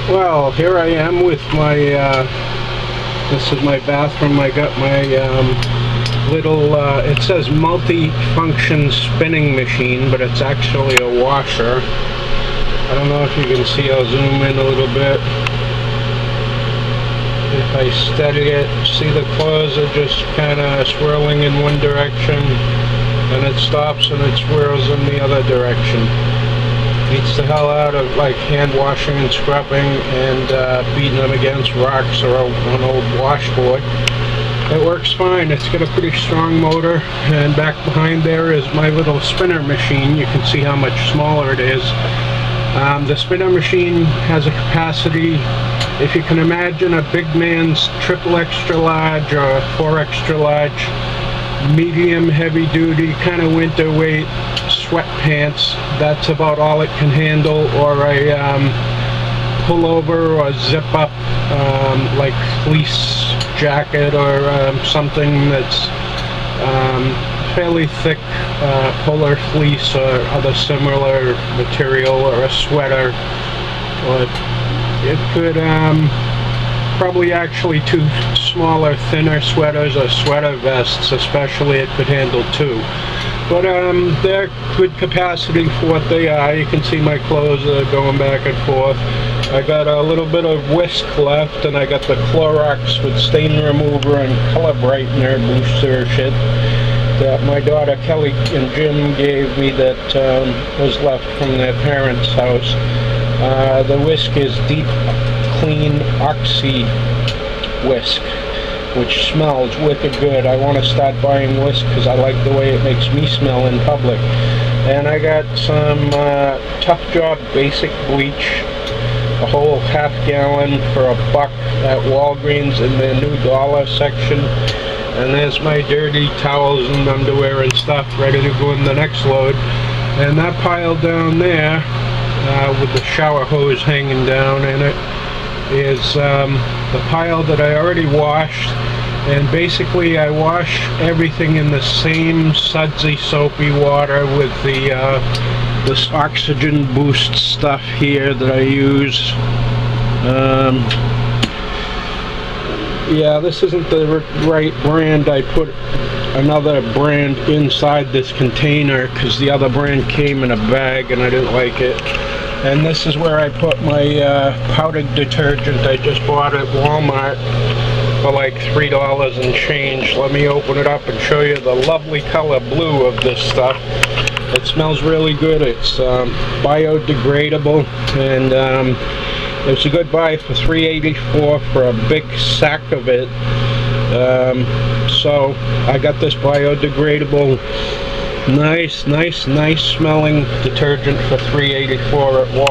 Well, here I am with my, this is my bathroom. I got my little, it says multi-function spinning machine, but it's actually a washer. I don't know if you can see, I'll zoom in a little bit. If I steady it, see the clothes are just kind of swirling in one direction, and it stops and it swirls in the other direction. Beats the hell out of like hand washing and scrubbing and beating them against rocks or an old washboard. It works fine. It's got a pretty strong motor, and back behind there is my little spinner machine. You can see how much smaller it is. The spinner machine has a capacity, if you can imagine a big man's triple extra large or 4 extra large, medium heavy duty kind of winter weight sweatpants. That's about all it can handle, or a pullover or zip up like fleece jacket or something that's fairly thick, polar fleece or other similar material, or a sweater. Or it could probably actually 2 smaller, thinner sweaters or sweater vests especially it could handle too. But they're good capacity for what they are. You can see my clothes are going back and forth. I got a little bit of whisk left, and I got the Clorox with stain remover and color brightener booster shit that my daughter Kelly and Jim gave me that was left from their parents' house. The whisk is Deep Clean Oxy Whisk, which smells wicked good. I want to start buying whisk because I like the way it makes me smell in public. And I got some Tough Job Basic Bleach, a whole half gallon for $1 at Walgreens in their new dollar section. And there's my dirty towels and underwear and stuff ready to go in the next load. And that pile down there with the shower hose hanging down in it is the pile that I already washed. And basically I wash everything in the same sudsy soapy water with the this oxygen boost stuff here that I use. Yeah, this isn't the right brand. I put another brand inside this container because the other brand came in a bag and I didn't like it. And this is where I put my powdered detergent I just bought at Walmart for like $3 and change. Let me open it up and show you the lovely color blue of this stuff. It smells really good. It's biodegradable, and it's a good buy for $3.84 for a big sack of it. So I got this biodegradable, nice smelling detergent for $3.84 at Walmart.